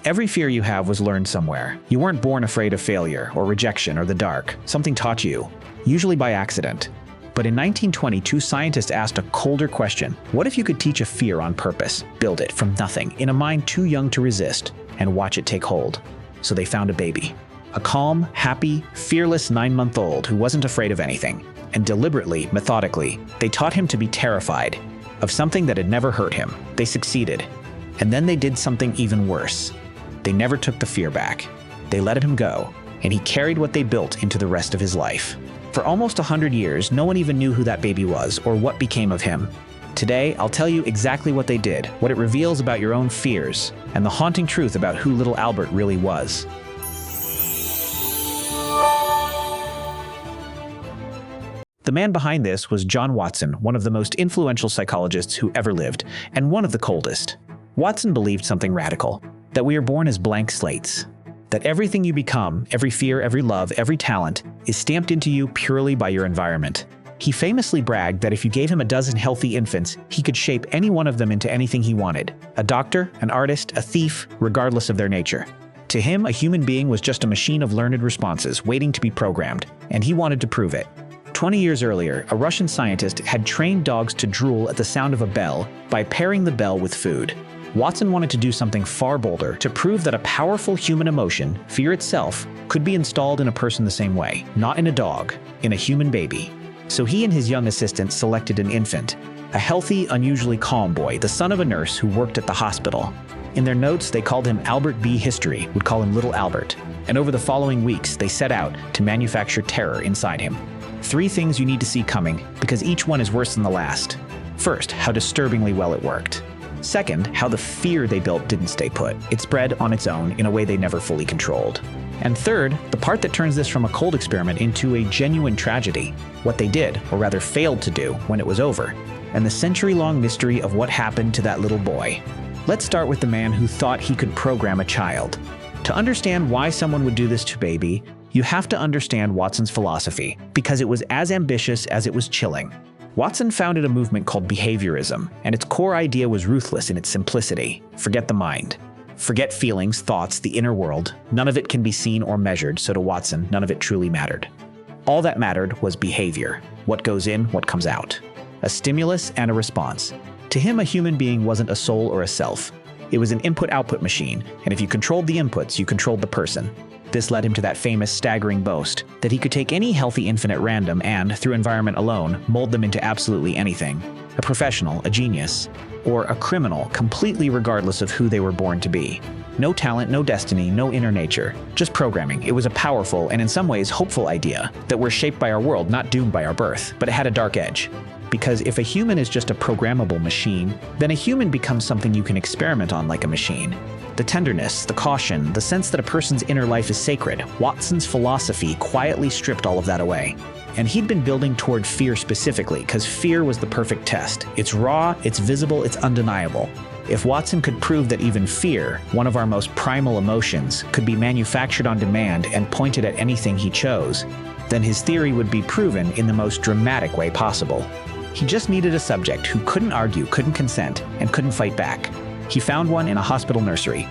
Every fear you have was learned somewhere. You weren't born afraid of failure or rejection or the dark. Something taught you, usually by accident. But in 1920, two scientists asked a colder question. What if you could teach a fear on purpose, build it from nothing, in a mind too young to resist, and watch it take hold? So they found a baby. A calm, happy, fearless 9-month-old who wasn't afraid of anything. And deliberately, methodically, they taught him to be terrified of something that had never hurt him. They succeeded. And then they did something even worse. They never took the fear back. They let him go, and he carried what they built into the rest of his life. For almost 100 years, no one even knew who that baby was or what became of him. Today, I'll tell you exactly what they did, what it reveals about your own fears, and the haunting truth about who little Albert really was. The man behind this was John Watson, one of the most influential psychologists who ever lived, and one of the coldest. Watson believed something radical, that we are born as blank slates, that everything you become, every fear, every love, every talent, is stamped into you purely by your environment. He famously bragged that if you gave him a dozen healthy infants, he could shape any one of them into anything he wanted: a doctor, an artist, a thief, regardless of their nature. To him, a human being was just a machine of learned responses waiting to be programmed, and he wanted to prove it. 20 years earlier, a Russian scientist had trained dogs to drool at the sound of a bell by pairing the bell with food. Watson wanted to do something far bolder, to prove that a powerful human emotion, fear itself, could be installed in a person the same way, not in a dog, in a human baby. So he and his young assistant selected an infant, a healthy, unusually calm boy, the son of a nurse who worked at the hospital. In their notes, they called him Albert B. History, would call him Little Albert. And over the following weeks, they set out to manufacture terror inside him. 3 things you need to see coming, because each one is worse than the last. First, how disturbingly well it worked. Second, how the fear they built didn't stay put. It spread on its own in a way they never fully controlled. And third, the part that turns this from a cold experiment into a genuine tragedy, what they did, or rather failed to do, when it was over, and the century-long mystery of what happened to that little boy. Let's start with the man who thought he could program a child. To understand why someone would do this to baby, you have to understand Watson's philosophy, because it was as ambitious as it was chilling. Watson founded a movement called Behaviorism, and its core idea was ruthless in its simplicity. Forget the mind. Forget feelings, thoughts, the inner world. None of it can be seen or measured, so to Watson, none of it truly mattered. All that mattered was behavior. What goes in, what comes out. A stimulus and a response. To him, a human being wasn't a soul or a self. It was an input-output machine, and if you controlled the inputs, you controlled the person. This led him to that famous, staggering boast that he could take any healthy infant at random and, through environment alone, mold them into absolutely anything. A professional, a genius, or a criminal, completely regardless of who they were born to be. No talent, no destiny, no inner nature, just programming. It was a powerful and in some ways hopeful idea that we're shaped by our world, not doomed by our birth, but it had a dark edge. Because if a human is just a programmable machine, then a human becomes something you can experiment on like a machine. The tenderness, the caution, the sense that a person's inner life is sacred, Watson's philosophy quietly stripped all of that away. And he'd been building toward fear specifically, because fear was the perfect test. It's raw, it's visible, it's undeniable. If Watson could prove that even fear, one of our most primal emotions, could be manufactured on demand and pointed at anything he chose, then his theory would be proven in the most dramatic way possible. He just needed a subject who couldn't argue, couldn't consent, and couldn't fight back. He found one in a hospital nursery.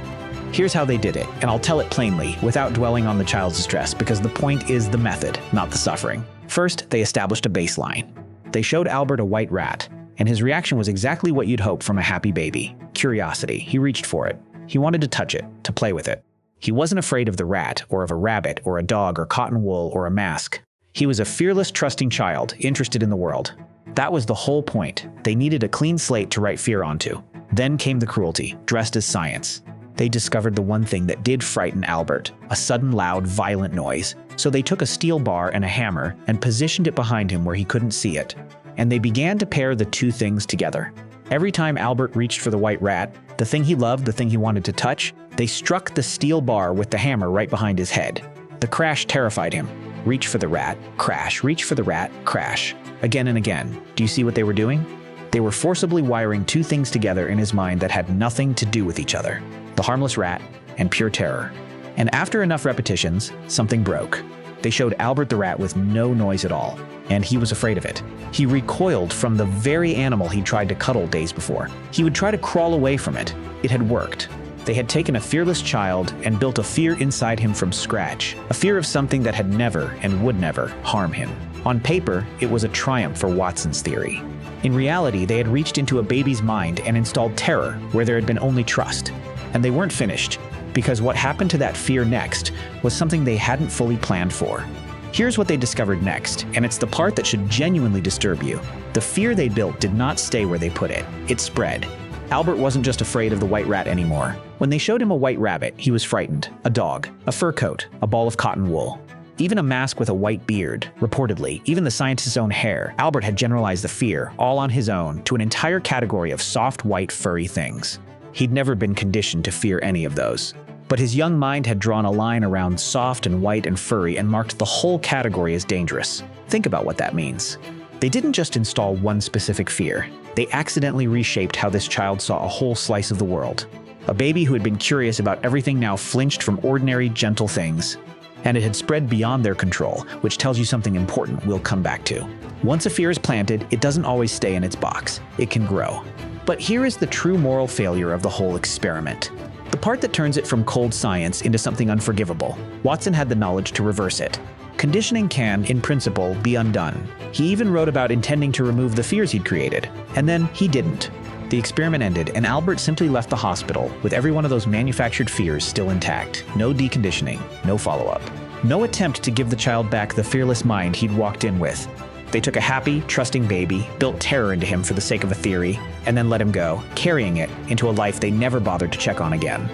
Here's how they did it, and I'll tell it plainly, without dwelling on the child's distress, because the point is the method, not the suffering. First, they established a baseline. They showed Albert a white rat, and his reaction was exactly what you'd hope from a happy baby. Curiosity. He reached for it. He wanted to touch it, to play with it. He wasn't afraid of the rat, or of a rabbit, or a dog, or cotton wool, or a mask. He was a fearless, trusting child, interested in the world. That was the whole point. They needed a clean slate to write fear onto. Then came the cruelty, dressed as science. They discovered the one thing that did frighten Albert, a sudden, loud, violent noise. So they took a steel bar and a hammer and positioned it behind him where he couldn't see it. And they began to pair the two things together. Every time Albert reached for the white rat, the thing he loved, the thing he wanted to touch, they struck the steel bar with the hammer right behind his head. The crash terrified him. Reach for the rat, crash, reach for the rat, crash. Again and again. Do you see what they were doing? They were forcibly wiring two things together in his mind that had nothing to do with each other. The harmless rat and pure terror. And after enough repetitions, something broke. They showed Albert the rat with no noise at all, and he was afraid of it. He recoiled from the very animal he tried to cuddle days before. He would try to crawl away from it. It had worked. They had taken a fearless child and built a fear inside him from scratch, a fear of something that had never and would never harm him. On paper, it was a triumph for Watson's theory. In reality, they had reached into a baby's mind and installed terror where there had been only trust. And they weren't finished, because what happened to that fear next was something they hadn't fully planned for. Here's what they discovered next, and it's the part that should genuinely disturb you. The fear they built did not stay where they put it. It spread. Albert wasn't just afraid of the white rat anymore. When they showed him a white rabbit, he was frightened. A dog, a fur coat, a ball of cotton wool. Even a mask with a white beard. Reportedly, even the scientist's own hair. Albert had generalized the fear, all on his own, to an entire category of soft, white, furry things. He'd never been conditioned to fear any of those. But his young mind had drawn a line around soft and white and furry and marked the whole category as dangerous. Think about what that means. They didn't just install one specific fear. They accidentally reshaped how this child saw a whole slice of the world. A baby who had been curious about everything now flinched from ordinary, gentle things. And it had spread beyond their control, which tells you something important we'll come back to. Once a fear is planted, it doesn't always stay in its box. It can grow. But here is the true moral failure of the whole experiment. The part that turns it from cold science into something unforgivable. Watson had the knowledge to reverse it. Conditioning can, in principle, be undone. He even wrote about intending to remove the fears he'd created. And then he didn't. The experiment ended, and Albert simply left the hospital with every one of those manufactured fears still intact. No deconditioning, no follow-up. No attempt to give the child back the fearless mind he'd walked in with. They took a happy, trusting baby, built terror into him for the sake of a theory, and then let him go, carrying it into a life they never bothered to check on again.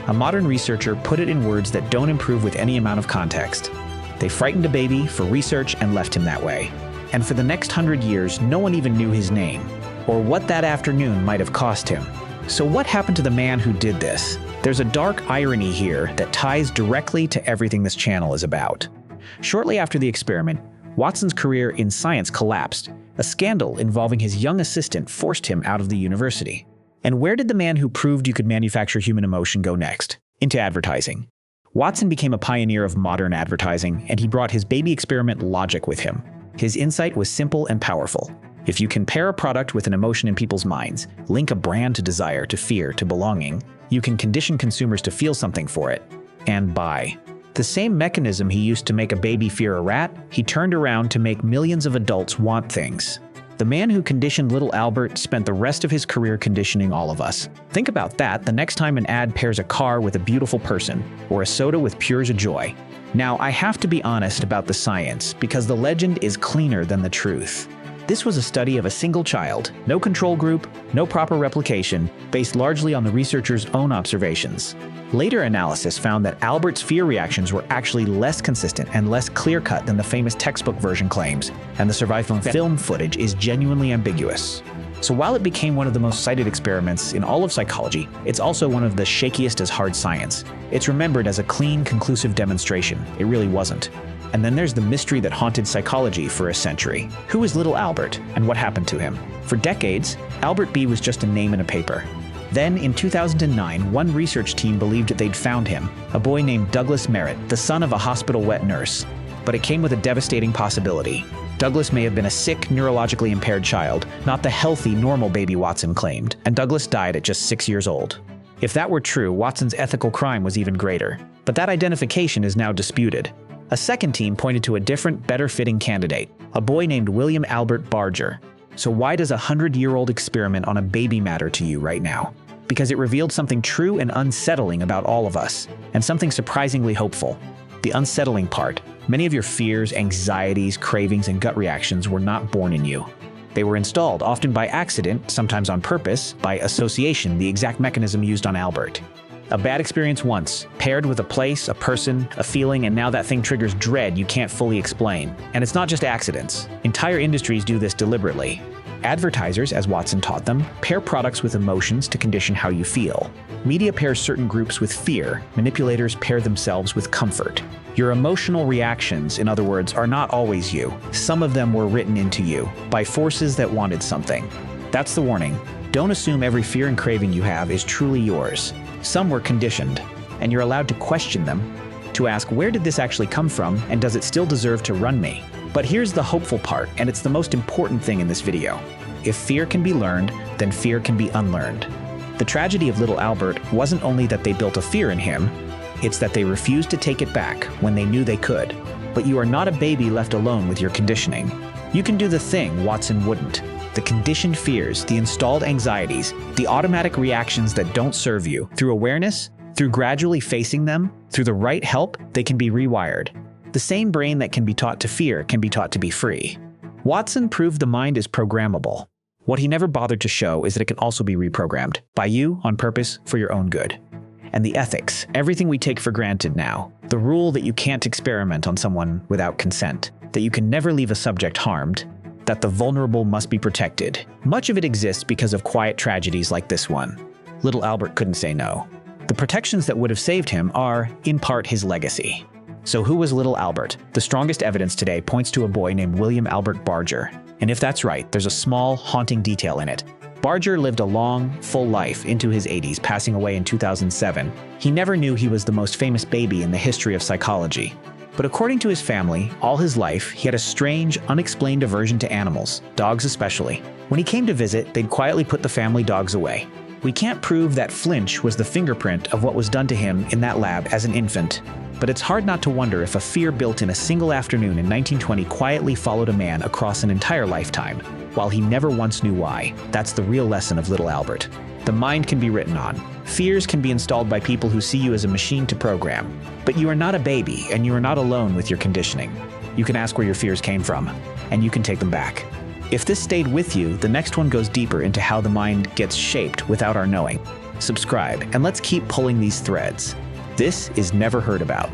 A modern researcher put it in words that don't improve with any amount of context. They frightened a baby for research and left him that way. And for the next 100 years, no one even knew his name, or what that afternoon might have cost him. So what happened to the man who did this? There's a dark irony here that ties directly to everything this channel is about. Shortly after the experiment, Watson's career in science collapsed. A scandal involving his young assistant forced him out of the university. And where did the man who proved you could manufacture human emotion go next? Into advertising. Watson became a pioneer of modern advertising, and he brought his baby experiment logic with him. His insight was simple and powerful. If you can pair a product with an emotion in people's minds, link a brand to desire, to fear, to belonging, you can condition consumers to feel something for it and buy. The same mechanism he used to make a baby fear a rat, he turned around to make millions of adults want things. The man who conditioned little Albert spent the rest of his career conditioning all of us. Think about that the next time an ad pairs a car with a beautiful person, or a soda with pure joy. Now, I have to be honest about the science, because the legend is cleaner than the truth. This was a study of a single child, no control group, no proper replication, based largely on the researchers' own observations. Later analysis found that Albert's fear reactions were actually less consistent and less clear-cut than the famous textbook version claims, and the survival film footage is genuinely ambiguous. So while it became one of the most cited experiments in all of psychology, it's also one of the shakiest as hard science. It's remembered as a clean, conclusive demonstration. It really wasn't. And then there's the mystery that haunted psychology for a century. Who is little Albert, and what happened to him? For decades, Albert B was just a name in a paper. Then, in 2009, one research team believed they'd found him, a boy named Douglas Merritt, the son of a hospital wet nurse. But it came with a devastating possibility. Douglas may have been a sick, neurologically impaired child, not the healthy, normal baby Watson claimed, and Douglas died at just 6 years old. If that were true, Watson's ethical crime was even greater. But that identification is now disputed. A second team pointed to a different, better-fitting candidate, a boy named William Albert Barger. So why does a 100-year-old experiment on a baby matter to you right now? Because it revealed something true and unsettling about all of us, and something surprisingly hopeful. The unsettling part: many of your fears, anxieties, cravings, and gut reactions were not born in you. They were installed, often by accident, sometimes on purpose, by association, the exact mechanism used on Albert. A bad experience once, paired with a place, a person, a feeling, and now that thing triggers dread you can't fully explain. And it's not just accidents. Entire industries do this deliberately. Advertisers, as Watson taught them, pair products with emotions to condition how you feel. Media pairs certain groups with fear. Manipulators pair themselves with comfort. Your emotional reactions, in other words, are not always you. Some of them were written into you by forces that wanted something. That's the warning. Don't assume every fear and craving you have is truly yours. Some were conditioned, and you're allowed to question them, to ask, where did this actually come from, and does it still deserve to run me? But here's the hopeful part, and it's the most important thing in this video. If fear can be learned, then fear can be unlearned. The tragedy of little Albert wasn't only that they built a fear in him, it's that they refused to take it back when they knew they could. But you are not a baby left alone with your conditioning. You can do the thing Watson wouldn't. The conditioned fears, the installed anxieties, the automatic reactions that don't serve you. Through awareness, through gradually facing them, through the right help, they can be rewired. The same brain that can be taught to fear can be taught to be free. Watson proved the mind is programmable. What he never bothered to show is that it can also be reprogrammed by you on purpose for your own good. And the ethics, everything we take for granted now, the rule that you can't experiment on someone without consent, that you can never leave a subject harmed, that the vulnerable must be protected. Much of it exists because of quiet tragedies like this one. Little Albert couldn't say no. The protections that would have saved him are, in part, his legacy. So who was little Albert? The strongest evidence today points to a boy named William Albert Barger. And if that's right, there's a small, haunting detail in it. Barger lived a long, full life into his 80s, passing away in 2007. He never knew he was the most famous baby in the history of psychology. But according to his family, all his life, he had a strange, unexplained aversion to animals, dogs especially. When he came to visit, they'd quietly put the family dogs away. We can't prove that flinch was the fingerprint of what was done to him in that lab as an infant. But it's hard not to wonder if a fear built in a single afternoon in 1920 quietly followed a man across an entire lifetime, while he never once knew why. That's the real lesson of little Albert. The mind can be written on. Fears can be installed by people who see you as a machine to program. But you are not a baby, and you are not alone with your conditioning. You can ask where your fears came from, and you can take them back. If this stayed with you, the next one goes deeper into how the mind gets shaped without our knowing. Subscribe, and let's keep pulling these threads. This is Never Heard About.